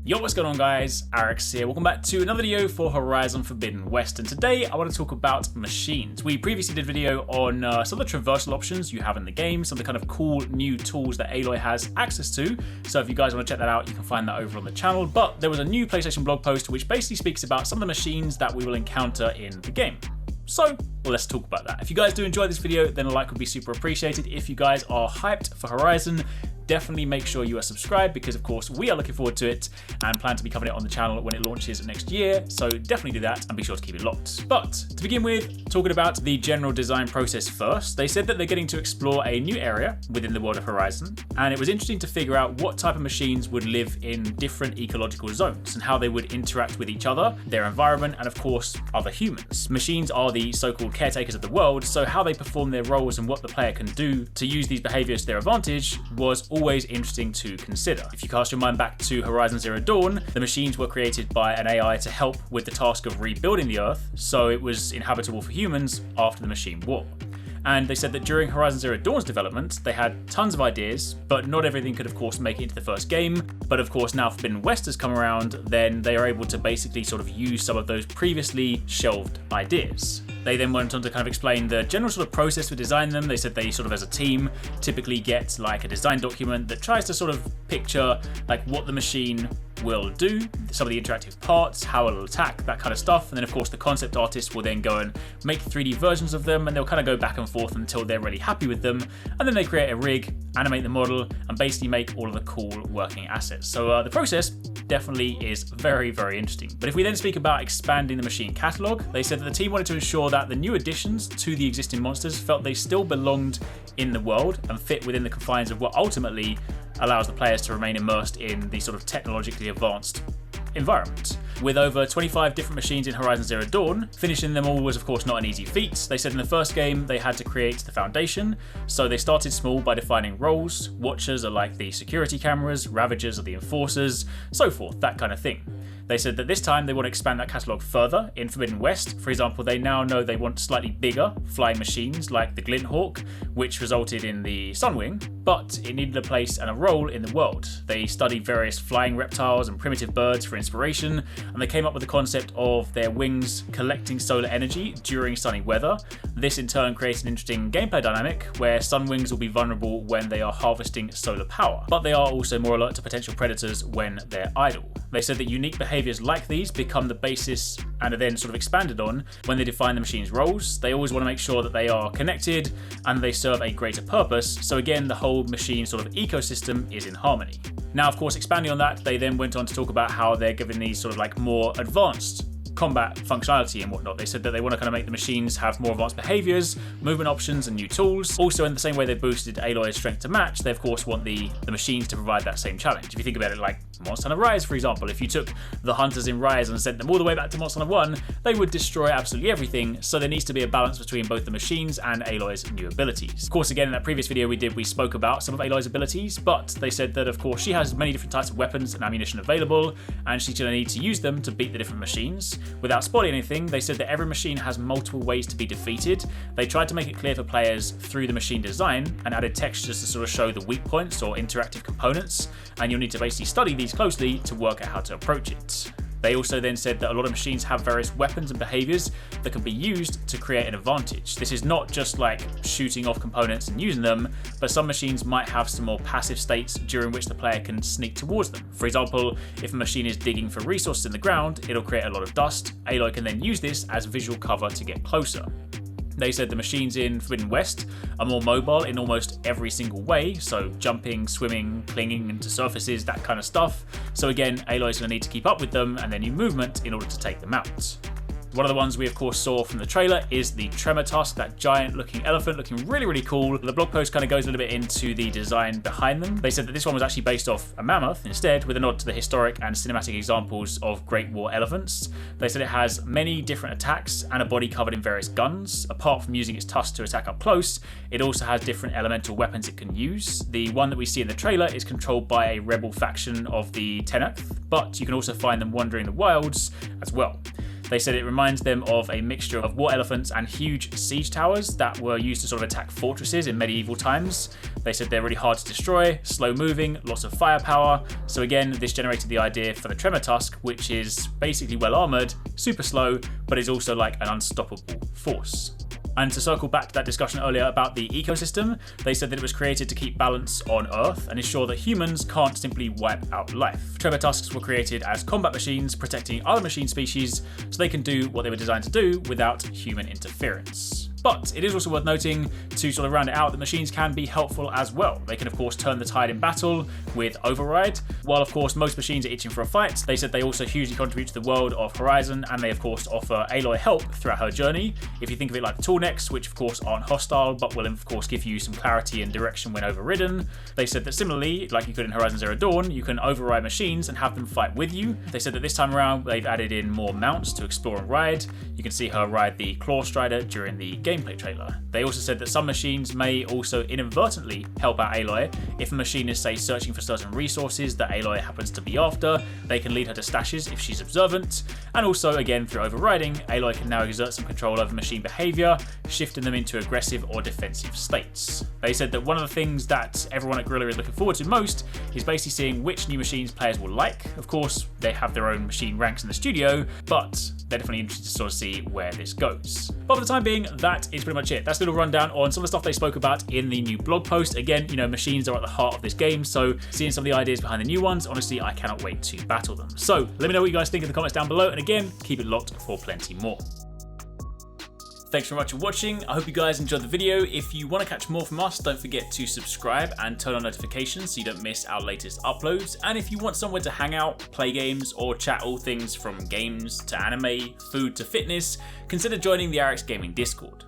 Yo, what's going on guys? HyperX here. Welcome back to another video for Horizon Forbidden West, and today I want to talk about machines. We previously did a video on some of the traversal options you have in the game, some of the kind of cool new tools that Aloy has access to, so if you guys want to check that out, you can find that over on the channel. But there was a new PlayStation blog post which basically speaks about some of the machines that we will encounter in the game. So let's talk about that. If you guys do enjoy this video, then a like would be super appreciated. If you guys are hyped for Horizon, definitely make sure you are subscribed, because of course we are looking forward to it and plan to be covering it on the channel when it launches next year, so definitely do that and be sure to keep it locked. But to begin with, talking about the general design process first, they said that they're getting to explore a new area within the world of Horizon, and it was interesting to figure out what type of machines would live in different ecological zones and how they would interact with each other, their environment, and of course other humans. Machines are the so-called caretakers of the world, so how they perform their roles and what the player can do to use these behaviors to their advantage was always interesting to consider. If you cast your mind back to Horizon Zero Dawn, the machines were created by an AI to help with the task of rebuilding the Earth, so it was inhabitable for humans after the machine war. And they said that during Horizon Zero Dawn's development, they had tons of ideas, but not everything could of course make it into the first game. But of course now Forbidden West has come around, then they are able to basically sort of use some of those previously shelved ideas. They then went on to kind of explain the general sort of process for designing them. They said they sort of as a team typically get like a design document that tries to sort of picture like what the machine will do, some of the interactive parts, how it'll attack, that kind of stuff. And then of course the concept artist will then go and make 3D versions of them, and they'll kind of go back and forth until they're really happy with them. And then they create a rig, animate the model, and basically make all of the cool working assets. So the process definitely is very, very interesting. But if we then speak about expanding the machine catalog, they said that the team wanted to ensure that the new additions to the existing monsters felt they still belonged in the world and fit within the confines of what ultimately allows the players to remain immersed in the sort of technologically advanced environment. With over 25 different machines in Horizon Zero Dawn, finishing them all was of course not an easy feat. They said in the first game they had to create the foundation, so they started small by defining roles. Watchers are like the security cameras, Ravagers are the enforcers, so forth, that kind of thing. They said that this time they want to expand that catalogue further in Forbidden West. For example, they now know they want slightly bigger flying machines like the Glinthawk, which resulted in the Sunwing, but it needed a place and a role in the world. They studied various flying reptiles and primitive birds for inspiration, and they came up with the concept of their wings collecting solar energy during sunny weather. This in turn creates an interesting gameplay dynamic where Sunwings will be vulnerable when they are harvesting solar power, but they are also more alert to potential predators when they're idle. They said that unique behaviors like these become the basis and are then sort of expanded on when they define the machine's roles. They always want to make sure that they are connected and they serve a greater purpose, so again the whole machine sort of ecosystem is in harmony. Now of course, expanding on that, they then went on to talk about how they're giving these sort of like more advanced combat functionality and whatnot. They said that they want to kind of make the machines have more advanced behaviors, movement options, and new tools. Also, in the same way they boosted Aloy's strength to match, they of course want the machines to provide that same challenge. If you think about it like Monster Hunter Rise, for example, if you took the hunters in Rise and sent them all the way back to Monster Hunter 1, they would destroy absolutely everything, so there needs to be a balance between both the machines and Aloy's new abilities. Of course, again, in that previous video we spoke about some of Aloy's abilities, but they said that of course she has many different types of weapons and ammunition available, and she's going to need to use them to beat the different machines. Without spoiling anything, they said that every machine has multiple ways to be defeated. They tried to make it clear for players through the machine design and added textures to sort of show the weak points or interactive components, and you'll need to basically study these closely to work out how to approach it. They also then said that a lot of machines have various weapons and behaviors that can be used to create an advantage. This is not just like shooting off components and using them, but some machines might have some more passive states during which the player can sneak towards them. For example, if a machine is digging for resources in the ground, it'll create a lot of dust. Aloy can then use this as visual cover to get closer. They said the machines in Forbidden West are more mobile in almost every single way, so jumping, swimming, clinging into surfaces, that kind of stuff. So again, Aloy's going to need to keep up with them and their new movement in order to take them out. One of the ones we of course saw from the trailer is the Tremortusk, that giant looking elephant looking really, really cool. The blog post kind of goes a little bit into the design behind them. They said that this one was actually based off a mammoth instead, with a nod to the historic and cinematic examples of Great War elephants. They said it has many different attacks and a body covered in various guns. Apart from using its tusks to attack up close, it also has different elemental weapons it can use. The one that we see in the trailer is controlled by a rebel faction of the Tenakth, but you can also find them wandering the wilds as well. They said it reminds them of a mixture of war elephants and huge siege towers that were used to sort of attack fortresses in medieval times. They said they're really hard to destroy, slow moving, lots of firepower. So again, this generated the idea for the Tremortusk, which is basically well armoured, super slow, but is also like an unstoppable force. And to circle back to that discussion earlier about the ecosystem, they said that it was created to keep balance on Earth and ensure that humans can't simply wipe out life. Tremortusks were created as combat machines protecting other machine species so they can do what they were designed to do without human interference. But it is also worth noting, to sort of round it out, that machines can be helpful as well. They can of course turn the tide in battle with override. While of course most machines are itching for a fight, they said they also hugely contribute to the world of Horizon, and they of course offer Aloy help throughout her journey. If you think of it like the Toolnecks, which of course aren't hostile but will of course give you some clarity and direction when overridden. They said that similarly, like you could in Horizon Zero Dawn, you can override machines and have them fight with you. They said that this time around they've added in more mounts to explore and ride. You can see her ride the Claw Strider during the gameplay trailer. They also said that some machines may also inadvertently help out Aloy. If a machine is, say, searching for certain resources that Aloy happens to be after, they can lead her to stashes if she's observant. And also, again, through overriding, Aloy can now exert some control over machine behaviour, shifting them into aggressive or defensive states. They said that one of the things that everyone at Guerrilla is looking forward to most is basically seeing which new machines players will like. Of course, they have their own machine ranks in the studio, but they're definitely interested to sort of see where this goes. But for the time being, that is pretty much it. That's a little rundown on some of the stuff they spoke about in the new blog post. Again, you know, machines are at the heart of this game, so seeing some of the ideas behind the new ones, honestly, I cannot wait to battle them. So let me know what you guys think in the comments down below, and again, keep it locked for plenty more. Thanks very much for watching. I hope you guys enjoyed the video. If you want to catch more from us, don't forget to subscribe and turn on notifications so you don't miss our latest uploads. And if you want somewhere to hang out, play games, or chat all things from games to anime, food to fitness, consider joining the HyperX Gaming Discord.